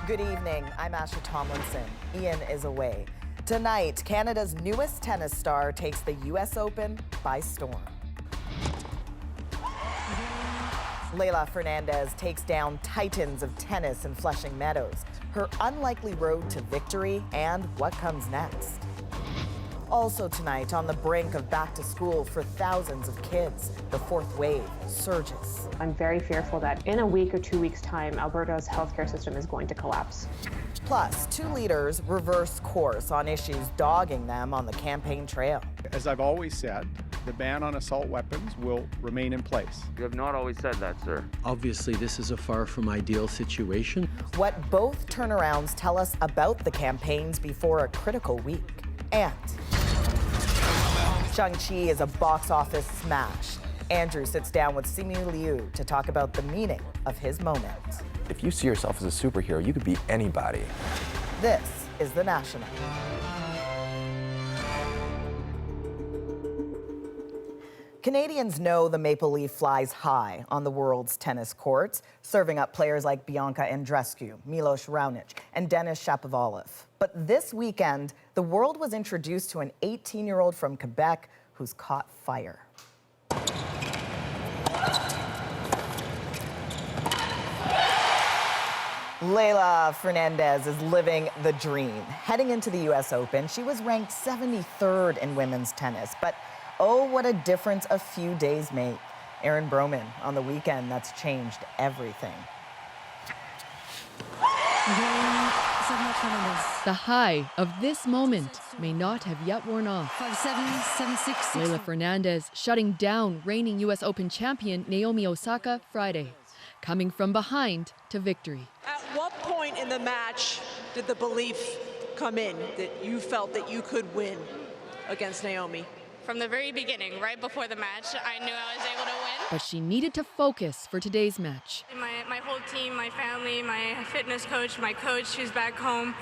Good evening, I'm Asha Tomlinson. Ian is away. Tonight, Canada's newest tennis star takes the US Open by storm. Leylah Fernandez takes down titans of tennis in Flushing Meadows, her unlikely road to victory, and what comes next. Also tonight, on the brink of back to school for thousands of kids, the fourth wave surges. I'm very fearful that in a week or 2 weeks' time, Alberta's healthcare system is going to collapse. Plus, two leaders reverse course on issues dogging them on the campaign trail. As I've always said, the ban on assault weapons will remain in place. You have not always said that, sir. Obviously, this is a far from ideal situation. What both turnarounds tell us about the campaigns before a critical week. And Shang-Chi is a box office smash. Andrew sits down with Simu Liu to talk about the meaning of his moment. If you see yourself as a superhero, you could be anybody. This is The National. Canadians know the Maple Leaf flies high on the world's tennis courts, serving up players like Bianca Andreescu, Milos Raonic, and Denis Shapovalov. But this weekend, the world was introduced to an 18-year-old from Quebec who's caught fire. Leylah Fernandez is living the dream. Heading into the US Open, she was ranked 73rd in women's tennis, but oh, what a difference a few days make. Aaron Broman on the weekend, that's changed everything. The high of this moment may not have yet worn off. 5-7, 7-6, 6. Leylah Fernandez shutting down reigning US Open champion Naomi Osaka Friday, coming from behind to victory. At what point in the match did the belief come in that you felt that you could win against Naomi? From the very beginning, right before the match, I knew I was able to win. But she needed to focus for today's match. My whole team, my family, my fitness coach, my coach who's back home,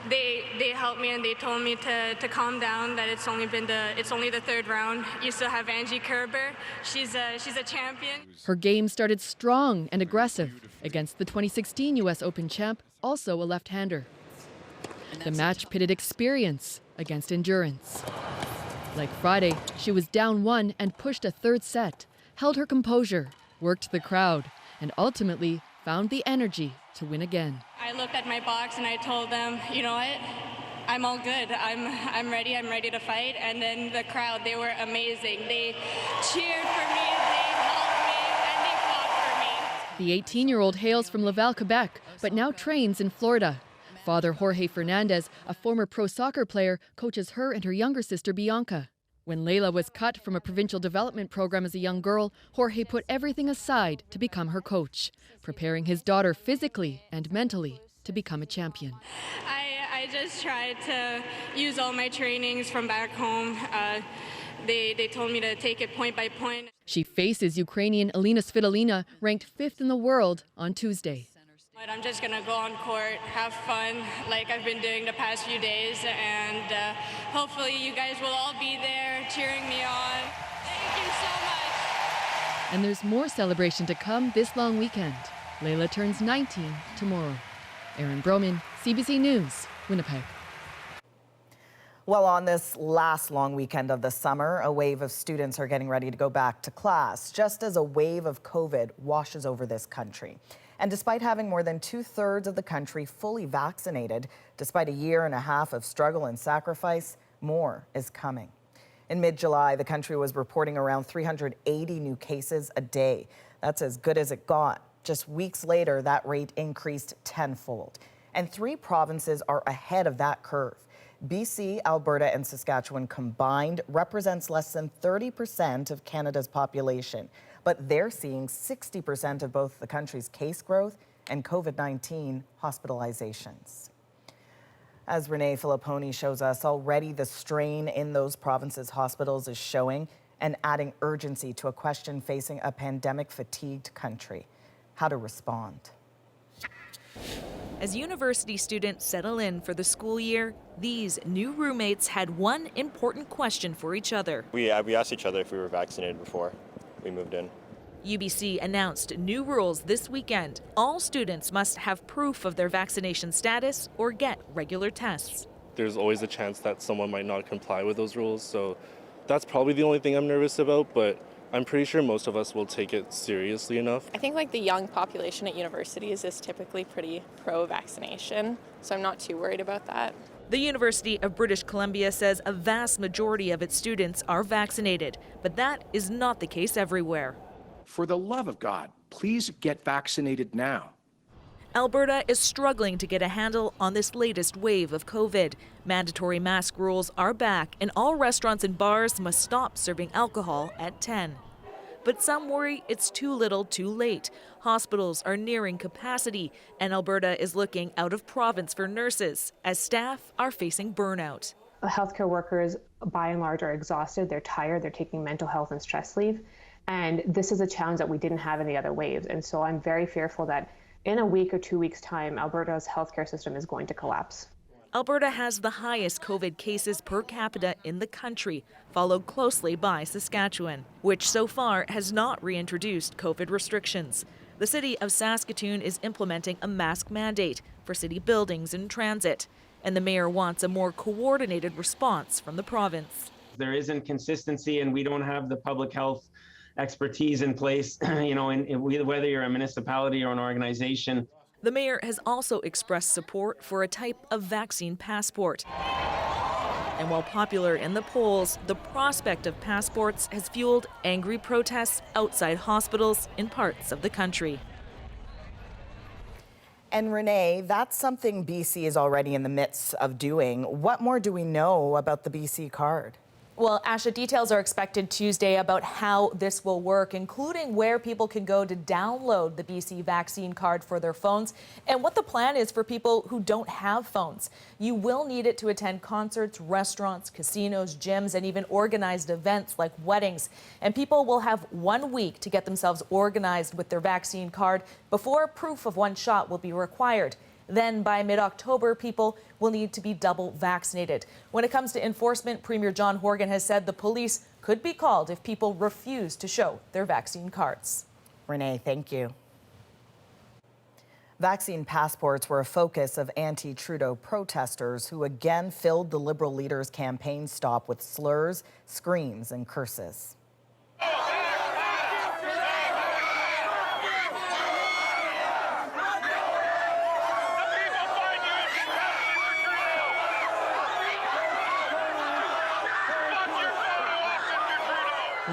they helped me and they told me to calm down, that it's only the third round. You still have Angie Kerber. She's a champion. Her game started strong and aggressive against the 2016 US Open champ, also a left-hander. The match pitted experience against endurance. Like Friday, she was down one and pushed a third set, held her composure, worked the crowd, and ultimately found the energy to win again. I looked at my box and I told them, you know what? I'm all good. I'm ready to fight. And then the crowd, they were amazing. They cheered for me, they helped me, and they fought for me. The 18-year-old hails from Laval, Quebec, but now trains in Florida. Father Jorge Fernandez, a former pro soccer player, coaches her and her younger sister Bianca. When Leylah was cut from a provincial development program as a young girl, Jorge put everything aside to become her coach, preparing his daughter physically and mentally to become a champion. I just tried to use all my trainings from back home. They told me to take it point by point. She faces Ukrainian Elena Svitolina, ranked 5th in the world, on Tuesday. But I'm just going to go on court, have fun like I've been doing the past few days, and hopefully you guys will all be there cheering me on. Thank you so much. And there's more celebration to come this long weekend. Leylah turns 19 tomorrow. Aaron Broman, CBC News, Winnipeg. Well, on this last long weekend of the summer, a wave of students are getting ready to go back to class, just as a wave of COVID washes over this country. And despite having more than 2/3 of the country fully vaccinated, despite a year and a half of struggle and sacrifice, more is coming. In mid-July, the country was reporting around 380 new cases a day. That's as good as it got. Just weeks later, that rate increased tenfold. And 3 provinces are ahead of that curve. BC, Alberta, and Saskatchewan combined represents less than 30% of Canada's population, but they're seeing 60% of both the country's case growth and COVID-19 hospitalizations. As Renee Filipponi shows us, already the strain in those provinces' hospitals is showing and adding urgency to a question facing a pandemic-fatigued country: how to respond. As university students settle in for the school year, these new roommates had one important question for each other. We asked each other if we were vaccinated before we moved in. UBC announced new rules this weekend. All students must have proof of their vaccination status or get regular tests. There's always a chance that someone might not comply with those rules, so that's probably the only thing I'm nervous about, but I'm pretty sure most of us will take it seriously enough. I think the young population at universities is typically pretty pro-vaccination, so I'm not too worried about that. The University of British Columbia says a vast majority of its students are vaccinated, but that is not the case everywhere. For the love of God, please get vaccinated now. Alberta is struggling to get a handle on this latest wave of COVID. Mandatory mask rules are back, and all restaurants and bars must stop serving alcohol at 10. But some worry it's too little too late. Hospitals are nearing capacity, and Alberta is looking out of province for nurses as staff are facing burnout. Healthcare workers, by and large, are exhausted. They're tired. They're taking mental health and stress leave. And this is a challenge that we didn't have in the other waves. And so I'm very fearful that in a week or 2 weeks' time, Alberta's healthcare system is going to collapse. Alberta has the highest COVID cases per capita in the country, followed closely by Saskatchewan, which so far has not reintroduced COVID restrictions. The city of Saskatoon is implementing a mask mandate for city buildings and transit, and the mayor wants a more coordinated response from the province. There isn't consistency, and we don't have the public health expertise in place, whether you're a municipality or an organization. The mayor has also expressed support for a type of vaccine passport. And while popular in the polls, the prospect of passports has fueled angry protests outside hospitals in parts of the country. And Renee, that's something BC is already in the midst of doing. What more do we know about the BC card? Well, Asha, details are expected Tuesday about how this will work, including where people can go to download the BC vaccine card for their phones and what the plan is for people who don't have phones. You will need it to attend concerts, restaurants, casinos, gyms, and even organized events like weddings. And people will have 1 week to get themselves organized with their vaccine card before proof of one shot will be required. Then by mid-October, people will need to be double vaccinated. When it comes to enforcement, Premier John Horgan has said the police could be called if people refuse to show their vaccine cards. Renee, thank you. Vaccine passports were a focus of anti-Trudeau protesters who again filled the Liberal leader's campaign stop with slurs, screams, and curses.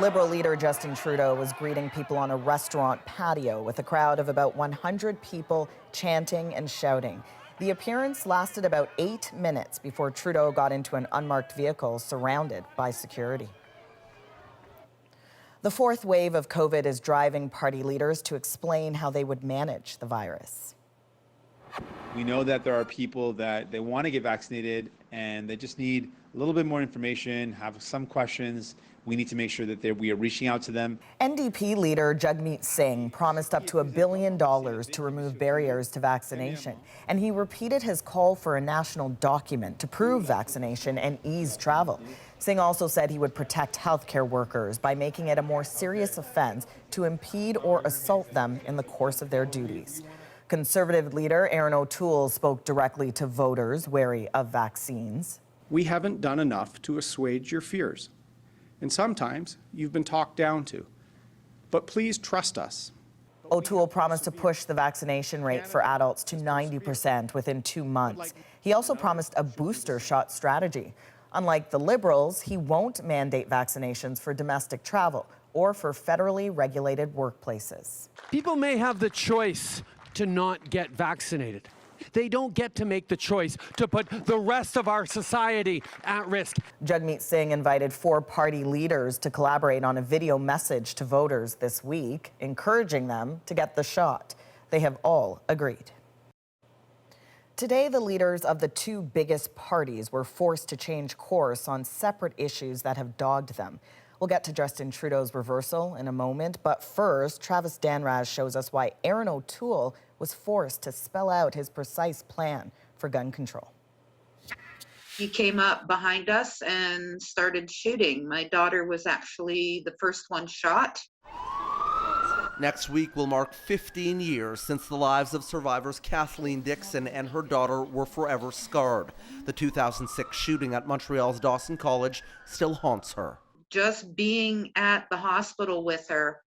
Liberal leader Justin Trudeau was greeting people on a restaurant patio with a crowd of about 100 people chanting and shouting. The appearance lasted about 8 minutes before Trudeau got into an unmarked vehicle surrounded by security. The fourth wave of COVID is driving party leaders to explain how they would manage the virus. We know that there are people that they want to get vaccinated and they just need a little bit more information, have some questions. We need to make sure that we are reaching out to them. NDP leader Jagmeet Singh promised up to $1 billion to remove barriers to vaccination. And he repeated his call for a national document to prove vaccination and ease travel. Singh also said he would protect healthcare workers by making it a more serious offense to impede or assault them in the course of their duties. Conservative leader Aaron O'Toole spoke directly to voters wary of vaccines. We haven't done enough to assuage your fears. And sometimes you've been talked down to. But please trust us. O'Toole promised to push the vaccination rate for adults to 90% within 2 months. He also promised a booster shot strategy. Unlike the Liberals, he won't mandate vaccinations for domestic travel or for federally regulated workplaces. People may have the choice to not get vaccinated. They don't get to make the choice to put the rest of our society at risk. Jagmeet Singh invited 4 party leaders to collaborate on a video message to voters this week, encouraging them to get the shot. They have all agreed. Today, the leaders of the 2 biggest parties were forced to change course on separate issues that have dogged them. We'll get to Justin Trudeau's reversal in a moment, but first, Travis Danraz shows us why Aaron O'Toole was forced to spell out his precise plan for gun control. He came up behind us and started shooting. My daughter was actually the first one shot. Next week will mark 15 years since the lives of survivors Kathleen Dixon and her daughter were forever scarred. The 2006 shooting at Montreal's Dawson College still haunts her. Just being at the hospital with her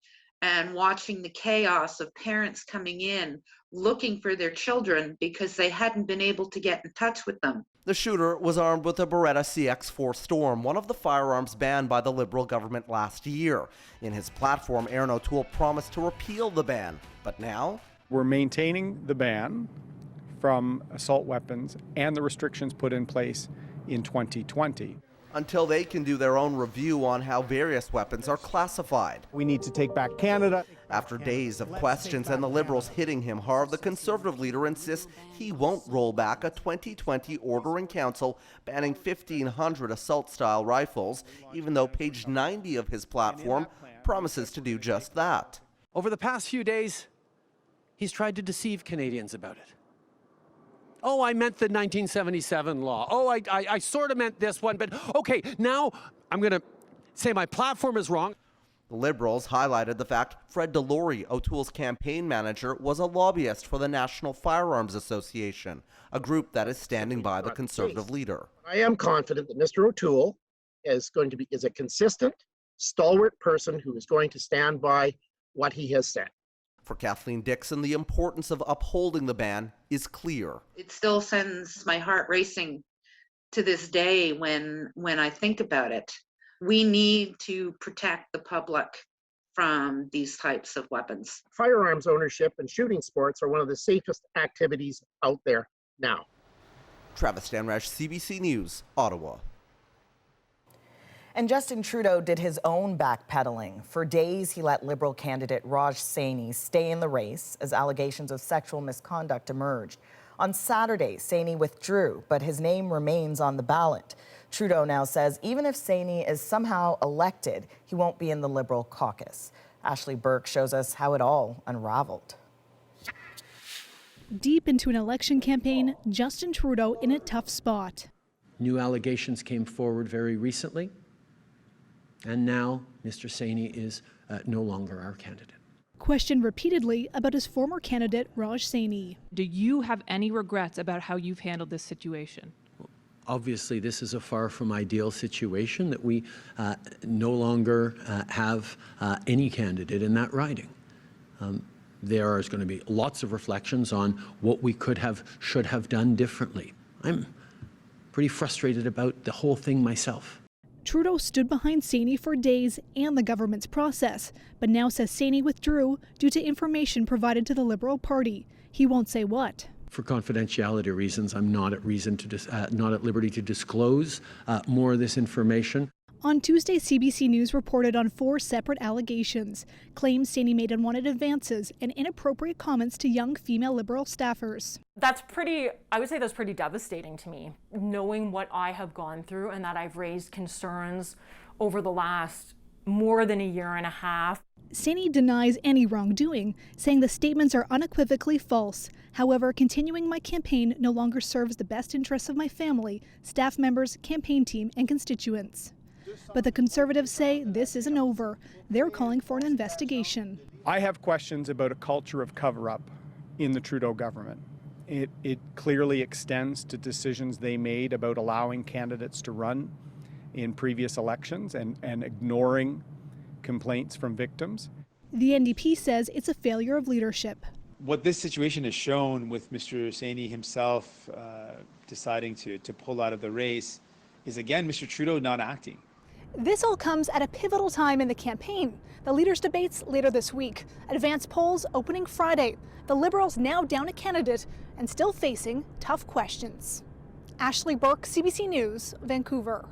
and watching the chaos of parents coming in, looking for their children because they hadn't been able to get in touch with them. The shooter was armed with a Beretta CX-4 Storm, one of the firearms banned by the Liberal government last year. In his platform, Erin O'Toole promised to repeal the ban, but now? We're maintaining the ban from assault weapons and the restrictions put in place in 2020. Until they can do their own review on how various weapons are classified. We need to take back Canada. After days of questions and the Liberals hitting him hard, the Conservative leader insists he won't roll back a 2020 order in council banning 1,500 assault-style rifles, even though page 90 of his platform promises to do just that. Over the past few days, he's tried to deceive Canadians about it. Oh, I meant the 1977 law. Oh, I sort of meant this one, but okay, now I'm going to say my platform is wrong. The Liberals highlighted the fact Fred Delory, O'Toole's campaign manager, was a lobbyist for the National Firearms Association, a group that is standing by the Conservative leader. I am confident that Mr. O'Toole is a consistent, stalwart person who is going to stand by what he has said. For Kathleen Dixon, the importance of upholding the ban is clear. It still sends my heart racing to this day when I think about it. We need to protect the public from these types of weapons. Firearms ownership and shooting sports are one of the safest activities out there now. Travis Stanraj, CBC News, Ottawa. And Justin Trudeau did his own backpedaling. For days, he let Liberal candidate Raj Saini stay in the race as allegations of sexual misconduct emerged. On Saturday, Saini withdrew, but his name remains on the ballot. Trudeau now says even if Saini is somehow elected, he won't be in the Liberal caucus. Ashley Burke shows us how it all unraveled. Deep into an election campaign, Justin Trudeau in a tough spot. New allegations came forward very recently. And now Mr. Saini is no longer our candidate. Questioned repeatedly about his former candidate, Raj Saini. Do you have any regrets about how you've handled this situation? Obviously, this is a far from ideal situation that we no longer have any candidate in that riding. There is going to be lots of reflections on what we should have done differently. I'm pretty frustrated about the whole thing myself. Trudeau stood behind Saini for days and the government's process, but now says Saini withdrew due to information provided to the Liberal Party. He won't say what. For confidentiality reasons, I'm not at liberty to disclose more of this information. On Tuesday, CBC News reported on 4 separate allegations, claims Saini made unwanted advances and inappropriate comments to young female Liberal staffers. I would say that's pretty devastating to me, knowing what I have gone through and that I've raised concerns over the last more than a year and a half. Saini denies any wrongdoing, saying the statements are unequivocally false. However, continuing my campaign no longer serves the best interests of my family, staff members, campaign team, and constituents. But the Conservatives say this isn't over. They're calling for an investigation. I have questions about a culture of cover-up in the Trudeau government. It clearly extends to decisions they made about allowing candidates to run in previous elections and ignoring complaints from victims. The NDP says it's a failure of leadership. What this situation has shown with Mr. Saini himself deciding to pull out of the race is, again, Mr. Trudeau not acting. This all comes at a pivotal time in the campaign. The leaders' debates later this week. Advance polls opening Friday. The Liberals now down a candidate and still facing tough questions. Ashley Burke, CBC News, Vancouver.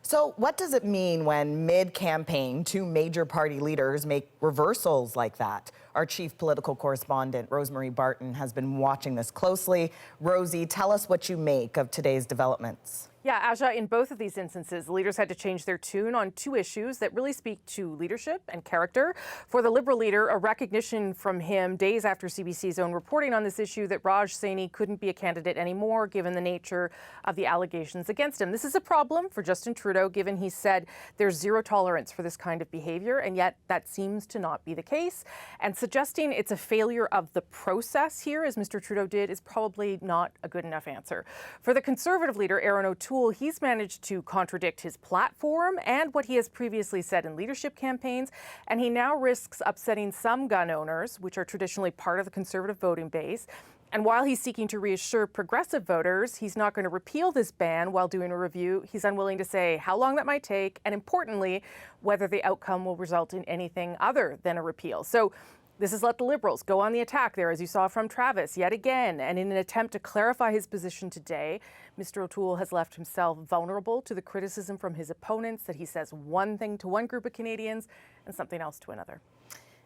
So what does it mean when mid-campaign 2 major party leaders make reversals like that? Our chief political correspondent, Rosemary Barton, has been watching this closely. Rosie, tell us what you make of today's developments. Yeah, Asha, in both of these instances, the leaders had to change their tune on two issues that really speak to leadership and character. For the Liberal leader, a recognition from him days after CBC's own reporting on this issue that Raj Saini couldn't be a candidate anymore given the nature of the allegations against him. This is a problem for Justin Trudeau, given he said there's zero tolerance for this kind of behavior, and yet that seems to not be the case. And suggesting it's a failure of the process here, as Mr. Trudeau did, is probably not a good enough answer. For the Conservative leader, Aaron O'Toole, he's managed to contradict his platform and what he has previously said in leadership campaigns, and he now risks upsetting some gun owners, which are traditionally part of the Conservative voting base. And while he's seeking to reassure progressive voters he's not going to repeal this ban while doing a review, he's unwilling to say how long that might take, and importantly, whether the outcome will result in anything other than a repeal. So this has let the Liberals go on the attack there, as you saw from Travis, yet again. And in an attempt to clarify his position today, Mr. O'Toole has left himself vulnerable to the criticism from his opponents that he says one thing to one group of Canadians and something else to another.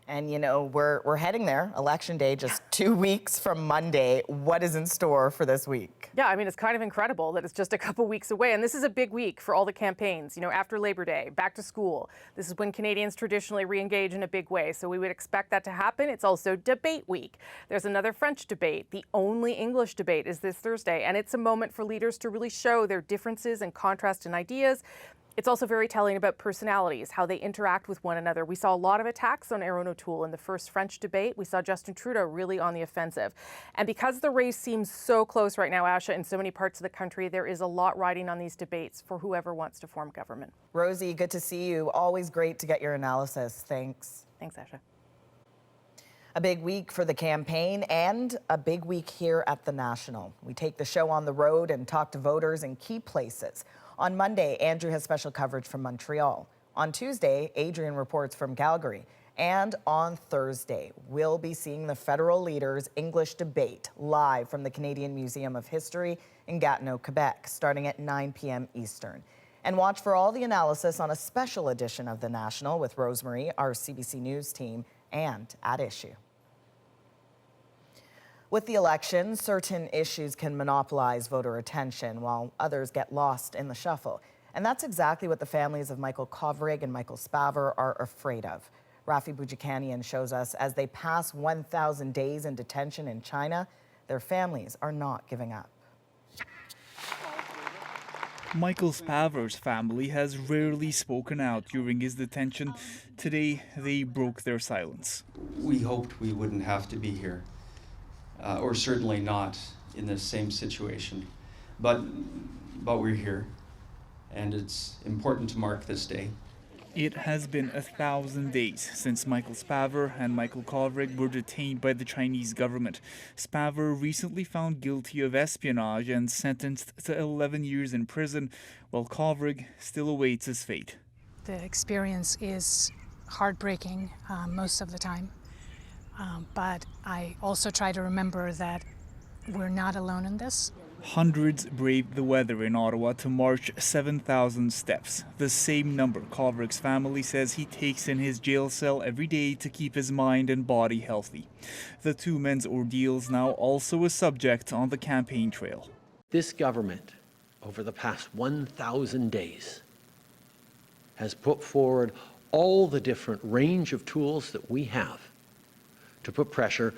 And, you know, we're heading there. Election Day, just 2 weeks from Monday. What is in store for this week? Yeah, I mean, it's kind of incredible that it's just a couple weeks away. And this is a big week for all the campaigns. You know, after Labor Day, back to school. This is when Canadians traditionally re-engage in a big way. So we would expect that to happen. It's also debate week. There's another French debate. The only English debate is this Thursday. And it's a moment for leaders to really show their differences and contrast in ideas. It's also very telling about personalities, how they interact with one another. We saw a lot of attacks on Aaron O'Toole in the first French debate. We saw Justin Trudeau really on the offensive. And because the race seems so close right now, Asha, in so many parts of the country, there is a lot riding on these debates for whoever wants to form government. Rosie, good to see you. Always great to get your analysis. Thanks. Thanks, Asha. A big week for the campaign and a big week here at the National. We take the show on the road and talk to voters in key places. On Monday, Andrew has special coverage from Montreal. On Tuesday, Adrian reports from Calgary. And on Thursday, we'll be seeing the federal leaders' English debate live from the Canadian Museum of History in Gatineau, Quebec, starting at 9 p.m. Eastern. And watch for all the analysis on a special edition of The National with Rosemary, our CBC News team, and At Issue. With the election, certain issues can monopolize voter attention while others get lost in the shuffle. And that's exactly what the families of Michael Kovrig and Michael Spavor are afraid of. Rafi Boudjikanian shows us as they pass 1,000 days in detention in China, their families are not giving up. Michael Spavor's family has rarely spoken out during his detention. Today, they broke their silence. We hoped we wouldn't have to be here. Or certainly not in the same situation. But we're here, and it's important to mark this day. It has been 1,000 days since Michael Spavor and Michael Kovrig were detained by the Chinese government. Spavor recently found guilty of espionage and sentenced to 11 years in prison, while Kovrig still awaits his fate. The experience is heartbreaking most of the time. But I also try to remember that we're not alone in this. Hundreds braved the weather in Ottawa to march 7,000 steps, the same number Kovrig's family says he takes in his jail cell every day to keep his mind and body healthy. The two men's ordeals now also a subject on the campaign trail. This government, over the past 1,000 days, has put forward all the different range of tools that we have to put pressure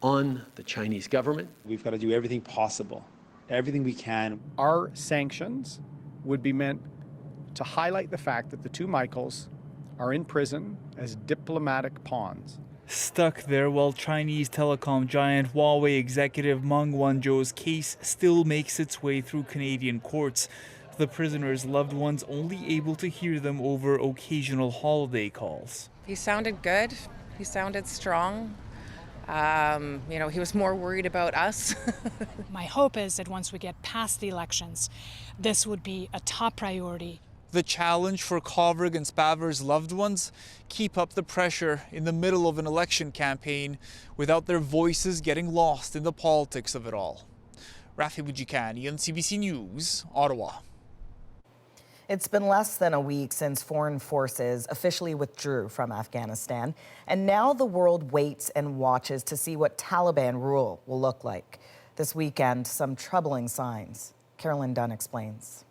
on the Chinese government. We've got to do everything possible, everything we can. Our sanctions would be meant to highlight the fact that the two Michaels are in prison as diplomatic pawns. Stuck there while Chinese telecom giant Huawei executive Meng Wanzhou's case still makes its way through Canadian courts. The prisoners' loved ones only able to hear them over occasional holiday calls. He sounded good. He sounded strong. He was more worried about us. My hope is that once we get past the elections, this would be a top priority. The challenge for Kovrig and Spavor's loved ones: keep up the pressure in the middle of an election campaign without their voices getting lost in the politics of it all. Rafi Boudjikanian, CBC News, Ottawa. It's been less than a week since foreign forces officially withdrew from Afghanistan, and now the world waits and watches to see what Taliban rule will look like. This weekend, some troubling signs Carolyn Dunn explains.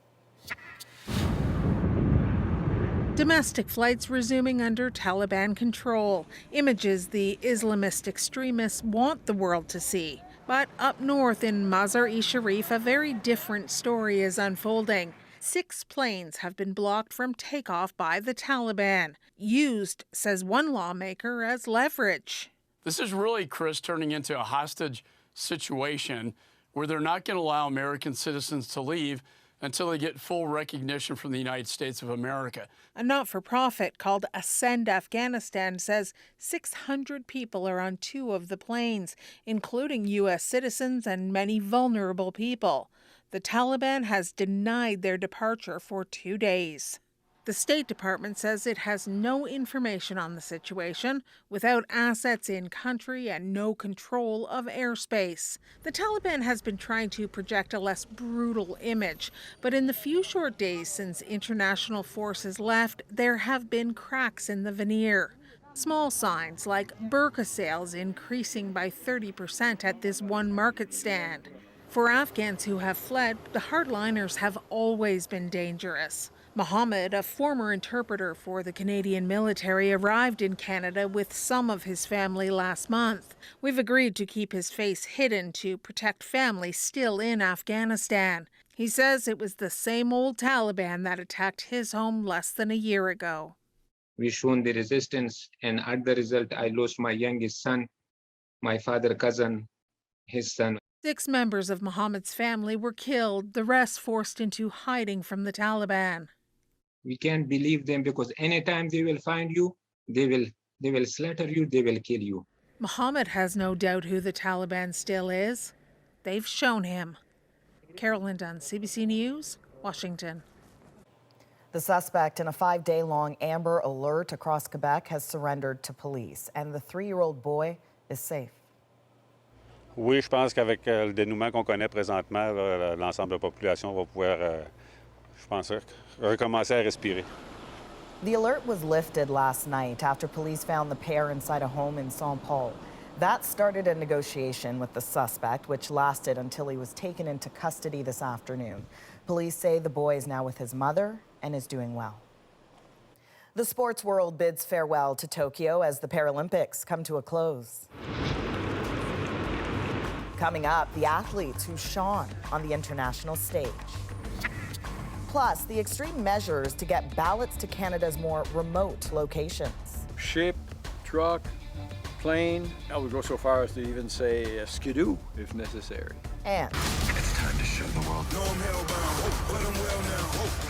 Domestic flights resuming under Taliban control. Images the Islamist extremists want the world to see. But up north in Mazar-e-Sharif, a very different story is unfolding. 6 planes have been blocked from takeoff by the Taliban, used, says one lawmaker, as leverage. This is really, Chris, turning into a hostage situation where they're not going to allow American citizens to leave until they get full recognition from the United States of America. A not-for-profit called Ascend Afghanistan says 600 people are on 2 of the planes, including U.S. citizens and many vulnerable people. The Taliban has denied their departure for 2 days. The State Department says it has no information on the situation, without assets in country and no control of airspace. The Taliban has been trying to project a less brutal image, but in the few short days since international forces left, there have been cracks in the veneer. Small signs like burqa sales increasing by 30% at this one market stand. For Afghans who have fled, the hardliners have always been dangerous. Mohammed, a former interpreter for the Canadian military, arrived in Canada with some of his family last month. We've agreed to keep his face hidden to protect families still in Afghanistan. He says it was the same old Taliban that attacked his home less than a year ago. We shown the resistance, and at the result, I lost my youngest son, my father cousin, his son. 6 members of Mohammed's family were killed, the rest forced into hiding from the Taliban. We can't believe them because anytime they will find you, they will slaughter you, they will kill you. Mohammed has no doubt who the Taliban still is. They've shown him. Carolyn Dunn, CBC News, Washington. The suspect in a 5-day-long Amber Alert across Quebec has surrendered to police, and the 3-year-old boy is safe. Oui, je pense qu'avec le dénouement qu'on connaît présentement, l'ensemble de la population va pouvoir, je pense, recommencer à respirer. The alert was lifted last night after police found the pair inside a home in Saint Paul. That started a negotiation with the suspect, which lasted until he was taken into custody this afternoon. Police say the boy is now with his mother and is doing well. The sports world bids farewell to Tokyo as the Paralympics come to a close. Coming up, the athletes who shone on the international stage. Plus, the extreme measures to get ballots to Canada's more remote locations. Ship, truck, plane. I would go so far as to even say skidoo if necessary. And it's time to show the world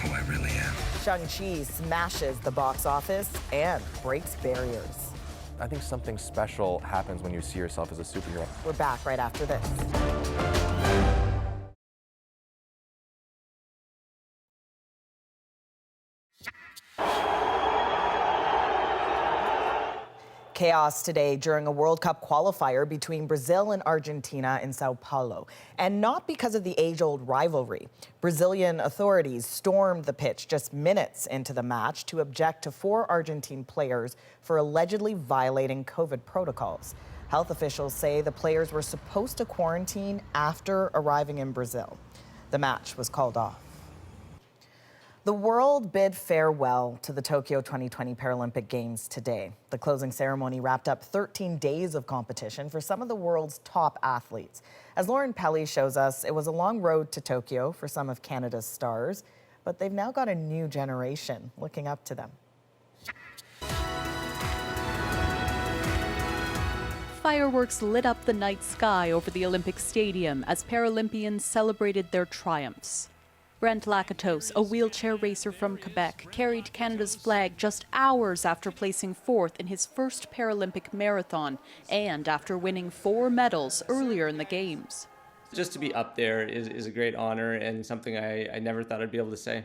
who I really am. Shang-Chi smashes the box office and breaks barriers. I think something special happens when you see yourself as a superhero. We're back right after this. Chaos today during a World Cup qualifier between Brazil and Argentina in Sao Paulo. And not because of the age-old rivalry. Brazilian authorities stormed the pitch just minutes into the match to object to 4 Argentine players for allegedly violating COVID protocols. Health officials say the players were supposed to quarantine after arriving in Brazil. The match was called off. The world bid farewell to the Tokyo 2020 Paralympic Games today. The closing ceremony wrapped up 13 days of competition for some of the world's top athletes. As Lauren Pelly shows us, it was a long road to Tokyo for some of Canada's stars, but they've now got a new generation looking up to them. Fireworks lit up the night sky over the Olympic Stadium as Paralympians celebrated their triumphs. Brent Lakatos, a wheelchair racer from Quebec, carried Canada's flag just hours after placing 4th in his first Paralympic marathon and after winning 4 medals earlier in the Games. Just to be up there is a great honor and something I never thought I'd be able to say.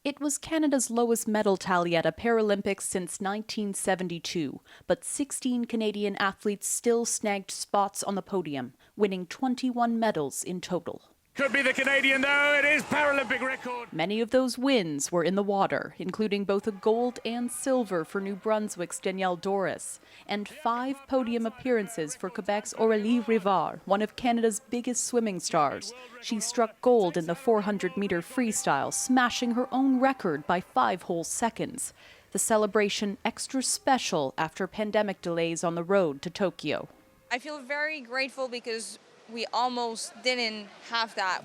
It was Canada's lowest medal tally at a Paralympics since 1972, but 16 Canadian athletes still snagged spots on the podium, winning 21 medals in total. Could be the Canadian, though. It is Paralympic record. Many of those wins were in the water, including both a gold and silver for New Brunswick's Danielle Doris, and 5 podium appearances for Quebec's Aurélie Rivard, one of Canada's biggest swimming stars. She struck gold in the 400-meter freestyle, smashing her own record by 5 whole seconds. The celebration extra special after pandemic delays on the road to Tokyo. I feel very grateful because we almost didn't have that.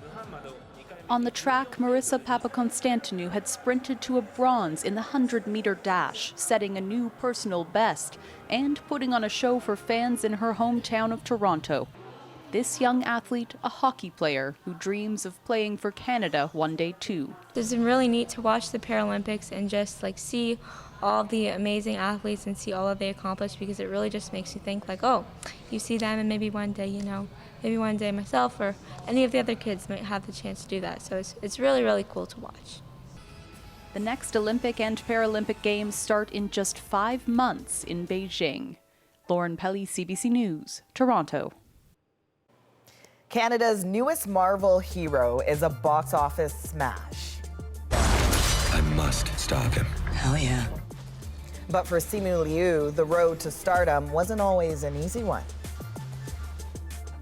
On the track, Marissa Papakonstantinou had sprinted to a bronze in the 100-meter dash, setting a new personal best and putting on a show for fans in her hometown of Toronto. This young athlete, a hockey player who dreams of playing for Canada one day too. It's been really neat to watch the Paralympics and just see all the amazing athletes and see all that they accomplished, because it really just makes you think oh, you see them and maybe one day, maybe one day myself or any of the other kids might have the chance to do that. So it's really, really cool to watch. The next Olympic and Paralympic Games start in just 5 months in Beijing. Lauren Pelly, CBC News, Toronto. Canada's newest Marvel hero is a box office smash. I must stop him. Hell yeah. But for Simu Liu, the road to stardom wasn't always an easy one.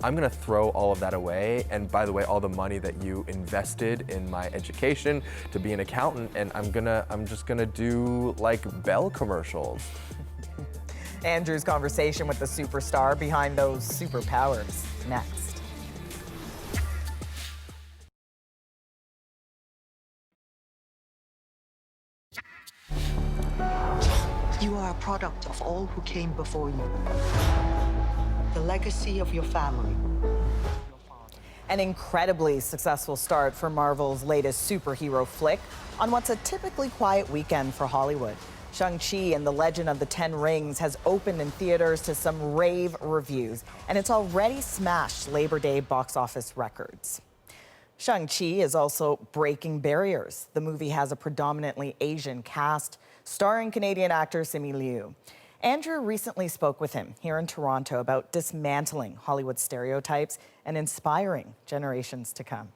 I'm gonna throw all of that away, and by the way, all the money that you invested in my education to be an accountant, and I'm just gonna do Bell commercials. Andrew's conversation with the superstar behind those superpowers next. You are a product of all who came before you. The legacy of your family. An incredibly successful start for Marvel's latest superhero flick on what's a typically quiet weekend for Hollywood. Shang-Chi and the Legend of the Ten Rings has opened in theaters to some rave reviews, and it's already smashed Labor Day box office records. Shang-Chi is also breaking barriers. The movie has a predominantly Asian cast, starring Canadian actor Simu Liu. Andrew recently spoke with him here in Toronto about dismantling Hollywood stereotypes and inspiring generations to come.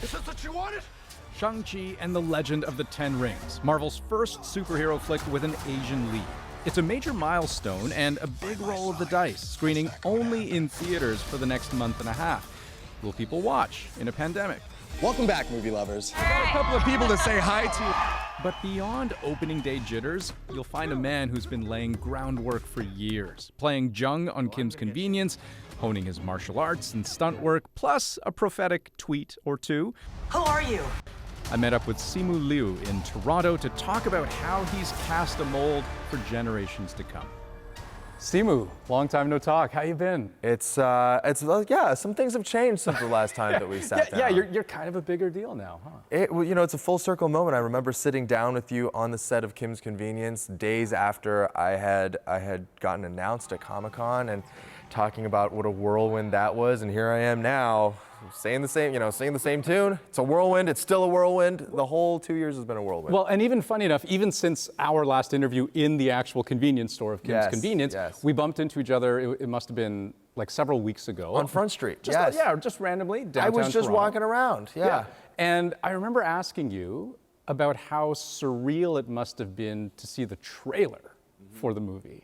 Is this what you wanted? Shang-Chi and the Legend of the Ten Rings, Marvel's first superhero flick with an Asian lead. It's a major milestone and a big roll of the dice, screening only in theaters for the next month and a half. Will people watch in a pandemic? Welcome back, movie lovers. I got a couple of people to say hi to. But beyond opening day jitters, you'll find a man who's been laying groundwork for years, playing Jung on Kim's Convenience, honing his martial arts and stunt work, plus a prophetic tweet or two. Who are you? I met up with Simu Liu in Toronto to talk about how he's cast a mold for generations to come. Simu, long time no talk. How you been? It's yeah, some things have changed since the last time that we sat down. Yeah, you're kind of a bigger deal now, huh? It's a full circle moment. I remember sitting down with you on the set of Kim's Convenience days after I had gotten announced at Comic-Con and talking about what a whirlwind that was, and here I am now. Saying the same tune. It's a whirlwind. It's still a whirlwind. The whole 2 years has been a whirlwind. Well, and even funny enough, even since our last interview in the actual convenience store of Kim's Convenience, we bumped into each other. It must have been several weeks ago. On Front Street, just randomly downtown I was just Toronto. walking around, yeah. And I remember asking you about how surreal it must have been to see the trailer for the movie.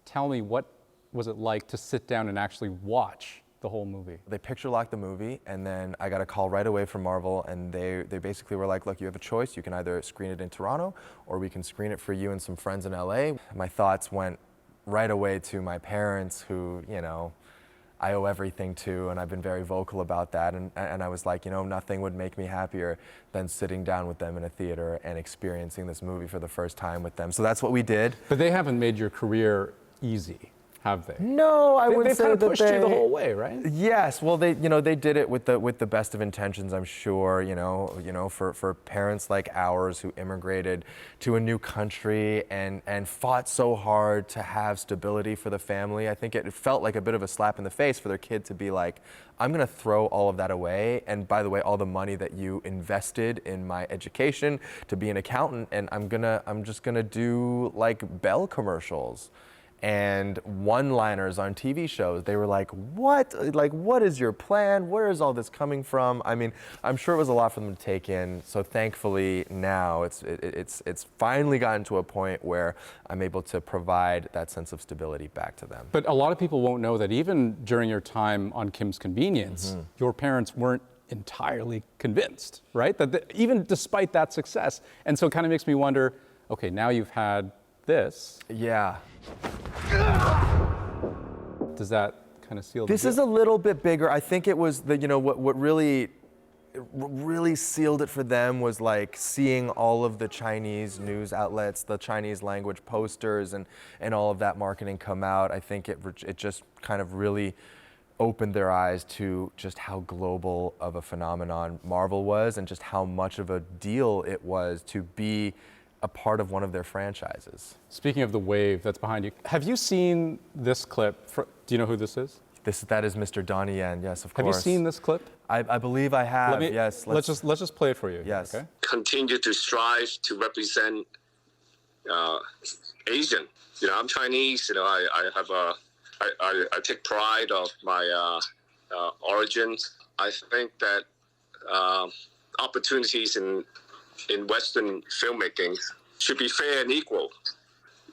Tell me, what was it like to sit down and actually watch the whole movie? They picture locked the movie, and then I got a call right away from Marvel, and they basically were like, look, you have a choice. You can either screen it in Toronto, or we can screen it for you and some friends in LA. My thoughts went right away to my parents, who, I owe everything to, and I've been very vocal about that. And I was like, nothing would make me happier than sitting down with them in a theater and experiencing this movie for the first time with them. So that's what we did. But they haven't made your career easy, have they? No, I wouldn't say that they pushed you the whole way, right? Yes, well, they did it with the best of intentions, I'm sure. For parents like ours who immigrated to a new country and fought so hard to have stability for the family, I think it felt like a bit of a slap in the face for their kid to be like, I'm gonna throw all of that away, and by the way, all the money that you invested in my education to be an accountant, and I'm just gonna do Bell commercials. and one-liners on TV shows. They were like, what? Like, what is your plan? Where is all this coming from? I mean, I'm sure it was a lot for them to take in. So thankfully now it's finally gotten to a point where I'm able to provide that sense of stability back to them. But a lot of people won't know that even during your time on Kim's Convenience, your parents weren't entirely convinced, right? That even despite that success. And so it kind of makes me wonder, okay, now you've had this. Yeah. Does that kind of seal the This deal? is a little bit bigger. I think it was the, what really sealed it for them was like seeing all of the Chinese news outlets, the Chinese language posters and all of that marketing come out. I think it just kind of really opened their eyes to just how global of a phenomenon Marvel was and just how much of a deal it was to be a part of one of their franchises. Speaking of the wave that's behind you, have you seen this clip? Do you know who this is? That is Mr. Donnie Yen, yes, of course. Have you seen this clip? I believe I have, yes. Let's just play it for you. Yes. Okay? Continue to strive to represent Asian. I'm Chinese, I take pride of my origins. I think that opportunities in Western filmmaking should be fair and equal.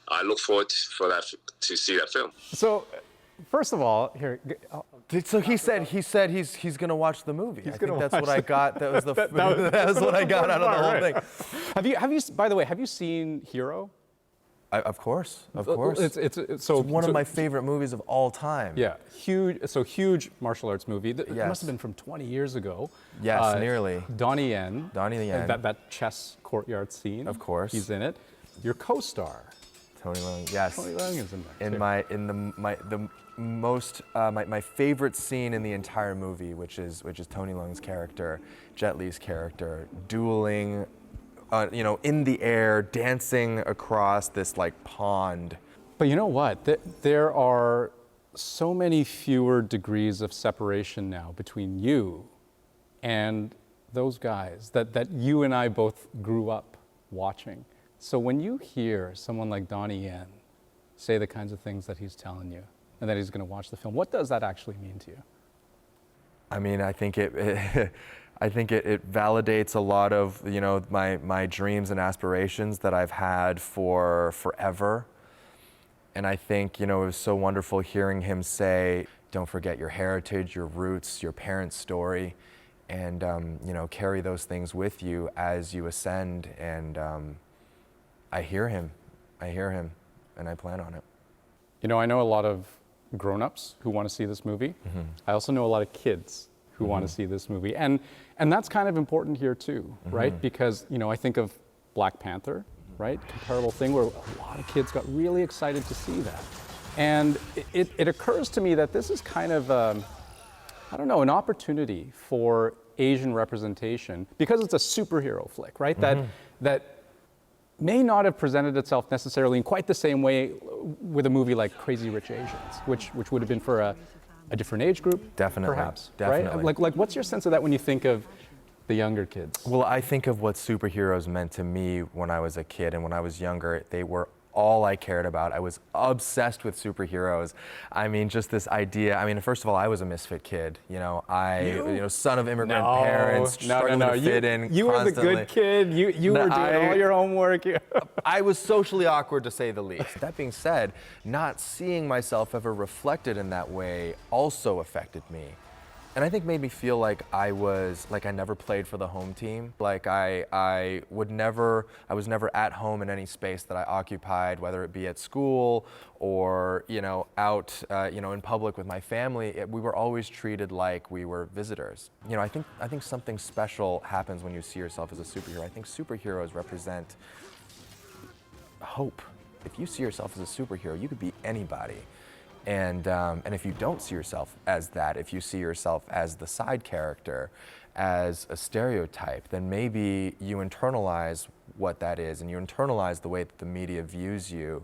I look forward to see that film. So, first of all, here. So he said he's going to watch the movie. I think that's what I got. That was that was what I got out of the whole thing. Have you? By the way, have you seen Hero? Of course. It's one of my favorite movies of all time. Yeah, huge martial arts movie. It must have been from 20 years ago. Yes, nearly. Donnie Yen. That chess courtyard scene. Of course. He's in it. Your co-star. Tony Leung. Yes. Tony Leung is in there. My favorite scene in the entire movie, which is Tony Leung's character, Jet Li's character, dueling. In the air, dancing across this like pond. But you know what? There are so many fewer degrees of separation now between you and those guys that you and I both grew up watching. So when you hear someone like Donnie Yen say the kinds of things that he's telling you and that he's going to watch the film, what does that actually mean to you? I mean, I think it validates a lot of my dreams and aspirations that I've had for forever. And I think it was so wonderful hearing him say, don't forget your heritage, your roots, your parents' story, and carry those things with you as you ascend. And I hear him, and I plan on it. I know a lot of grown-ups who want to see this movie. Mm-hmm. I also know a lot of kids who want to see this movie. And that's kind of important here too, right? Because, I think of Black Panther, right? Comparable thing where a lot of kids got really excited to see that. And it occurs to me that this is kind of, an opportunity for Asian representation because it's a superhero flick, right? That may not have presented itself necessarily in quite the same way with a movie like Crazy Rich Asians, which would have been for a different age group, definitely, perhaps, definitely. Right? Like, what's your sense of that when you think of the younger kids? Well, I think of what superheroes meant to me when I was a kid and when I was younger. They were all I cared about. I was obsessed with superheroes. I mean, just this idea. I mean, first of all, I was a misfit kid. Son of immigrant parents, struggling to fit in. You were the good kid. You were doing all your homework. I was socially awkward, to say the least. That being said, not seeing myself ever reflected in that way also affected me. And I think made me feel like I never played for the home team. Like I was never at home in any space that I occupied, whether it be at school or out in public with my family. We were always treated like we were visitors. I think something special happens when you see yourself as a superhero. I think superheroes represent hope. If you see yourself as a superhero, you could be anybody. And if you don't see yourself as that, if you see yourself as the side character, as a stereotype, then maybe you internalize what that is and you internalize the way that the media views you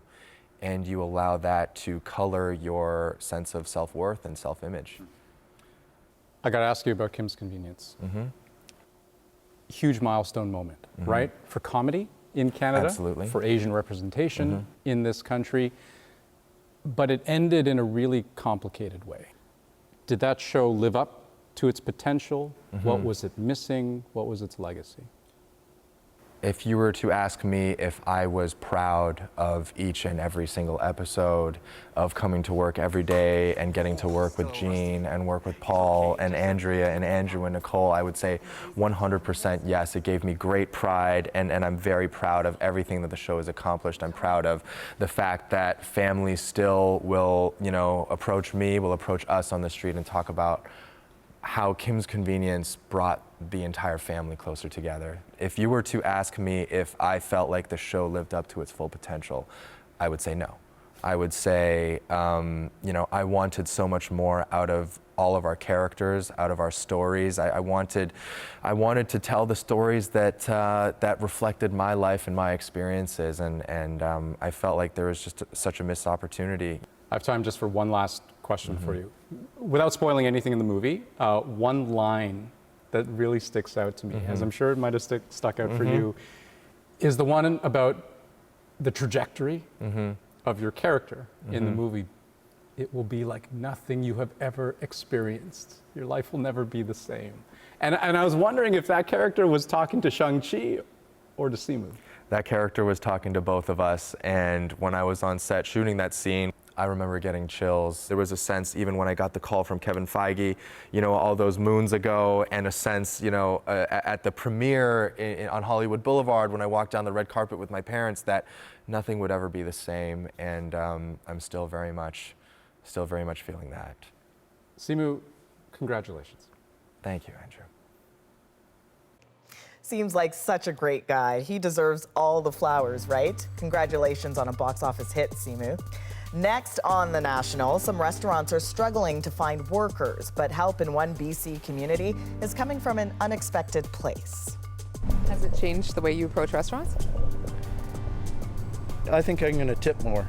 and you allow that to color your sense of self-worth and self-image. I got to ask you about Kim's Convenience. Huge milestone moment, right? For comedy in Canada, absolutely. For Asian representation in this country. but it ended in a really complicated way. Did that show live up to its potential? What was it missing? What was its legacy? If you were to ask me if I was proud of each and every single episode, of coming to work every day and getting to work with Jean and work with Paul and Andrea and Andrew and Nicole, I would say 100% yes. It gave me great pride, and I'm very proud of everything that the show has accomplished. I'm proud of the fact that families still will, approach me, will approach us on the street and talk about how Kim's Convenience brought the entire family closer together. If you were to ask me if I felt like the show lived up to its full potential, I would say no. I would say, I wanted so much more out of all of our characters, out of our stories. I wanted to tell the stories that that reflected my life and my experiences, and I felt like there was just such a missed opportunity. I have time just for one last question for you. Without spoiling anything in the movie, one line that really sticks out to me, as I'm sure it might have stuck out for you, is the one about the trajectory of your character in the movie. It will be like nothing you have ever experienced. Your life will never be the same. And I was wondering if that character was talking to Shang-Chi or to Simu. That character was talking to both of us, and when I was on set shooting that scene, I remember getting chills. There was a sense, even when I got the call from Kevin Feige, all those moons ago, and a sense, at the premiere on Hollywood Boulevard, when I walked down the red carpet with my parents, that nothing would ever be the same, and I'm still very much feeling that. Simu, congratulations. Thank you, Andrew. Seems like such a great guy. He deserves all the flowers, right? Congratulations on a box office hit, Simu. Next on The National, some restaurants are struggling to find workers, but help in one BC community is coming from an unexpected place. Has it changed the way you approach restaurants? I think I'm going to tip more.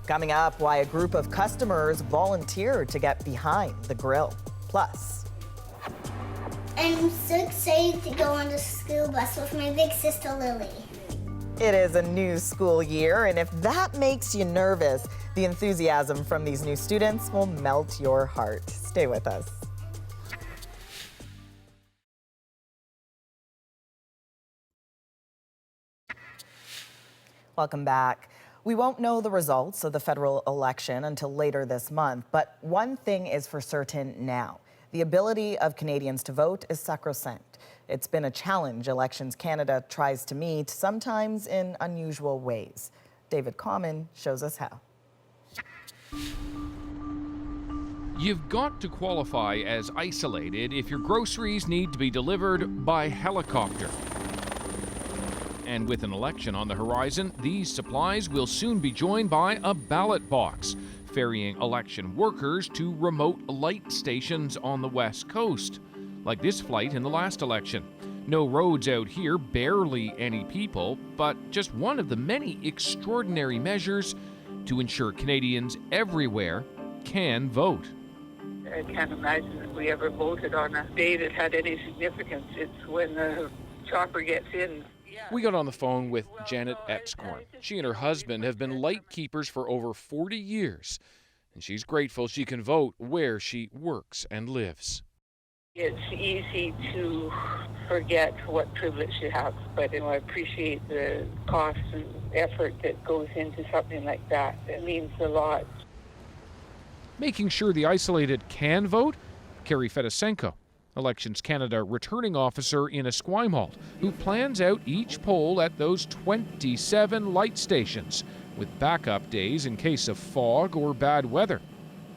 Coming up, why a group of customers volunteered to get behind the grill. Plus, I'm so excited to go on the school bus with my big sister Lily. it is a new school year, and if that makes you nervous, the enthusiasm from these new students will melt your heart. Stay with us. Welcome back. We won't know the results of the federal election until later this month, but one thing is for certain now. The ability of Canadians to vote is sacrosanct. It's been a challenge Elections Canada tries to meet, sometimes in unusual ways. David Common shows us how. You've got to qualify as isolated if your groceries need to be delivered by helicopter. And with an election on the horizon, these supplies will soon be joined by a ballot box, ferrying election workers to remote light stations on the West Coast, like this flight in the last election. No roads out here, barely any people, but just one of the many extraordinary measures to ensure Canadians everywhere can vote. I can't imagine that we ever voted on a day that had any significance. It's when the chopper gets in. We got on the phone with Janet Epscorn. She and her husband have been light keepers for over 40 years, and she's grateful she can vote where she works and lives. It's easy to forget what privilege you have, but I appreciate the cost and effort that goes into something like that. It means a lot. Making sure the isolated can vote, Carrie Fedosenko, Elections Canada returning officer in Esquimalt, who plans out each poll at those 27 light stations, with backup days in case of fog or bad weather.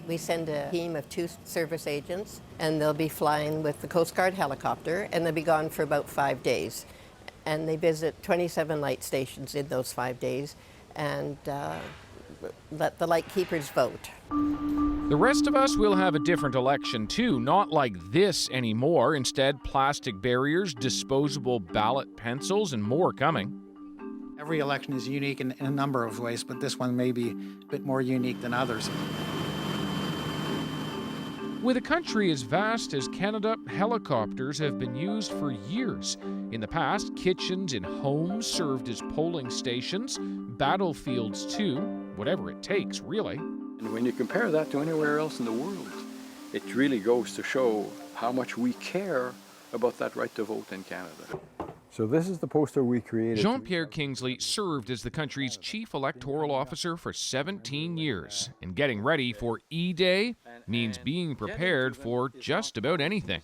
We send a team of 2 service agents, and they'll be flying with the Coast Guard helicopter, and they'll be gone for about 5 days. And they visit 27 light stations in those 5 days, and let the light keepers vote. The rest of us will have a different election too, not like this anymore. Instead, plastic barriers, disposable ballot pencils, and more coming. Every election is unique in a number of ways, but this one may be a bit more unique than others. With a country as vast as Canada, helicopters have been used for years. In the past, kitchens in homes served as polling stations, battlefields too. whatever it takes, really. And when you compare that to anywhere else in the world, it really goes to show how much we care about that right to vote in Canada. So this is the poster we created. Jean-Pierre Kingsley served as the country's chief electoral officer for 17 years, and getting ready for E-Day means being prepared for just about anything.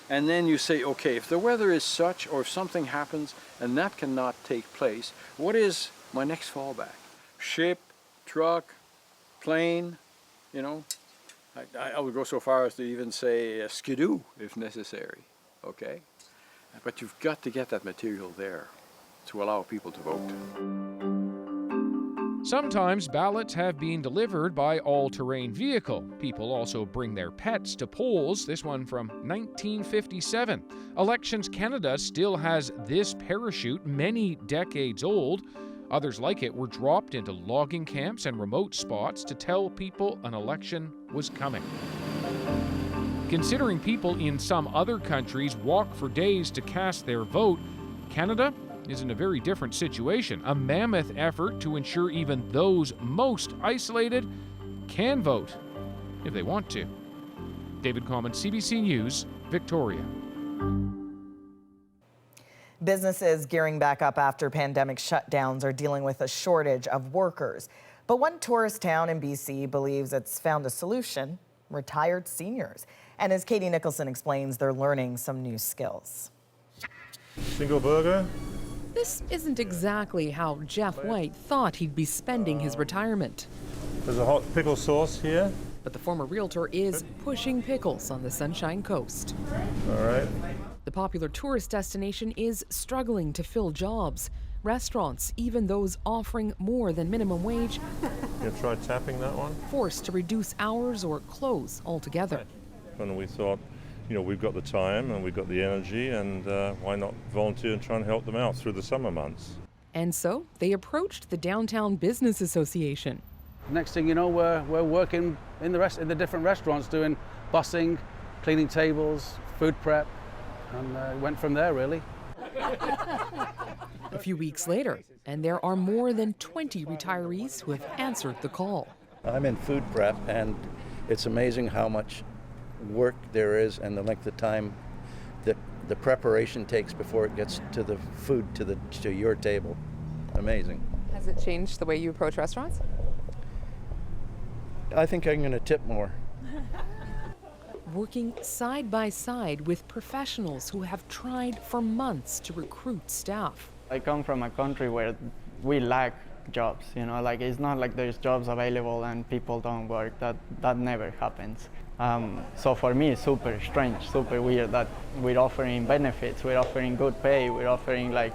And then you say, okay, if the weather is such or if something happens and that cannot take place, what is my next fallback? Ship, truck, plane, you know? I would go so far as to even say skidoo if necessary, okay? But you've got to get that material there to allow people to vote. Sometimes ballots have been delivered by all-terrain vehicle. People also bring their pets to polls, this one from 1957. Elections Canada still has this parachute, many decades old. Others like it were dropped into logging camps and remote spots to tell people an election was coming. Considering people in some other countries walk for days to cast their vote, Canada is in a very different situation. A mammoth effort to ensure even those most isolated can vote if they want to. David Common, CBC News, Victoria. Businesses gearing back up after pandemic shutdowns are dealing with a shortage of workers. But one tourist town in BC believes it's found a solution: retired seniors. And as Katie Nicholson explains, they're learning some new skills. Single burger. This isn't exactly how Jeff White thought he'd be spending his retirement. There's a hot pickle sauce here. But the former realtor is pushing pickles on the Sunshine Coast. All right. The popular tourist destination is struggling to fill jobs. Restaurants, even those offering more than minimum wage, You try tapping that one. forced to reduce hours or close altogether. And we thought, you know, we've got the time and we've got the energy, and why not volunteer and try and help them out through the summer months? And so they approached the Downtown Business Association. Next thing you know, we're working in the different restaurants, doing bussing, cleaning tables, food prep, and went from there, really. A few weeks later, and there are more than 20 retirees who have answered the call. I'm in food prep, and it's amazing how much work there is and the length of time that the preparation takes before it gets to the food to your table. Amazing. Has it changed the way you approach restaurants? I think I'm going to tip more. Working side by side with professionals who have tried for months to recruit staff. I come from a country where we lack jobs, you know, like it's not like there's jobs available and people don't work. That never happens. So for me, it's super strange, super weird that we're offering benefits, we're offering good pay, we're offering like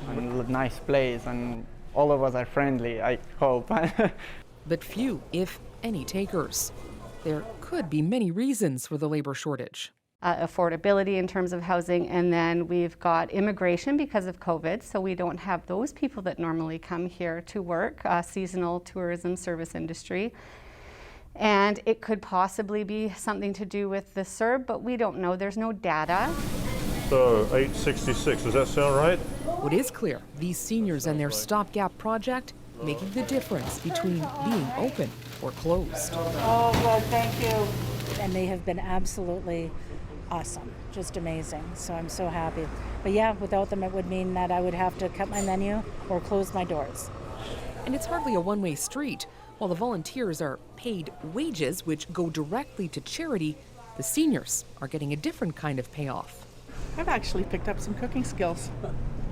a nice place, and all of us are friendly, I hope. But few, if any, takers. There could be many reasons for the labor shortage. Affordability in terms of housing, and then we've got immigration because of COVID, so we don't have those people that normally come here to work, seasonal tourism service industry. And it could possibly be something to do with the CERB, but we don't know. There's no data. So 866, does that sound right? What is clear, these seniors and their stopgap project making the difference between being open or closed. Oh, good, thank you. And they have been absolutely awesome, just amazing. So I'm so happy. But yeah, without them, it would mean that I would have to cut my menu or close my doors. And it's hardly a one-way street. While the volunteers are paid wages, which go directly to charity, the seniors are getting a different kind of payoff. I've actually picked up some cooking skills.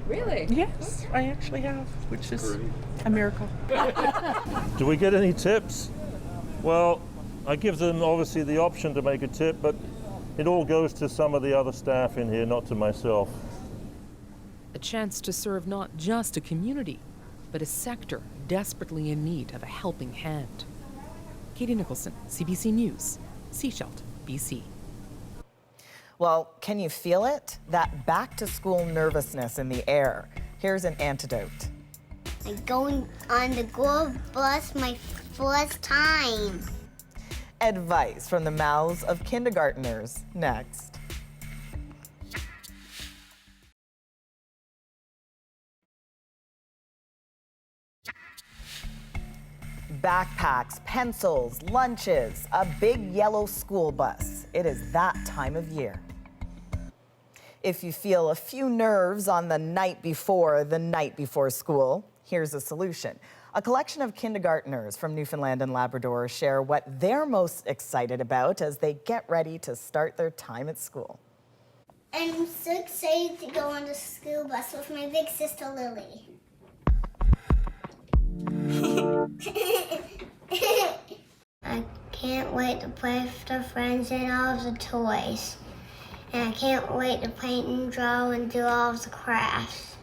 Really? Yes, I actually have, which is a miracle. Do we get any tips? Well, I give them obviously the option to make a tip, but it all goes to some of the other staff in here, not to myself. A chance to serve not just a community, but a sector desperately in need of a helping hand. Katie Nicholson, CBC News, Sept, BC. Well, can you feel it? That back-to-school nervousness in the air. Here's an antidote. I'm going on the school bus my first time. Advice from the mouths of kindergartners next. Backpacks, pencils, lunches, a big yellow school bus. It is that time of year. If you feel a few nerves on the night before school, here's a solution. A collection of kindergartners from Newfoundland and Labrador share what they're most excited about as they get ready to start their time at school. I'm so excited to go on the school bus with my big sister Lily. I can't wait to play with the friends and all of the toys. And I can't wait to paint and draw and do all of the crafts.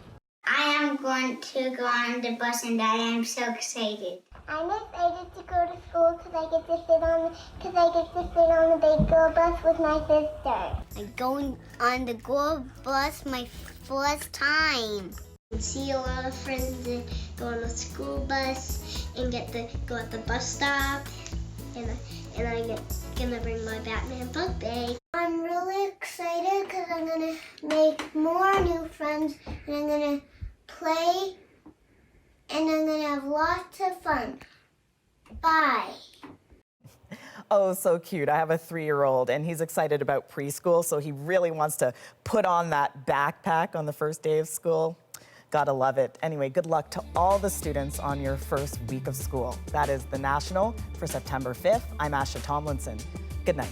I am going to go on the bus and I am so excited. I'm excited to go to school because I get to sit on the big girl bus with my sister. I'm going on the girl bus my first time. See a lot of friends and go on the school bus and get to go at the bus stop. And I'm gonna bring my Batman book bag. I'm really excited because I'm gonna make more new friends and I'm gonna play and I'm gonna have lots of fun. Bye. Oh, so cute. I have a 3-year-old and he's excited about preschool, so he really wants to put on that backpack on the first day of school. Gotta love it. Anyway, good luck to all the students on your first week of school. That is the National for September 5th. I'm Asha Tomlinson. Good night.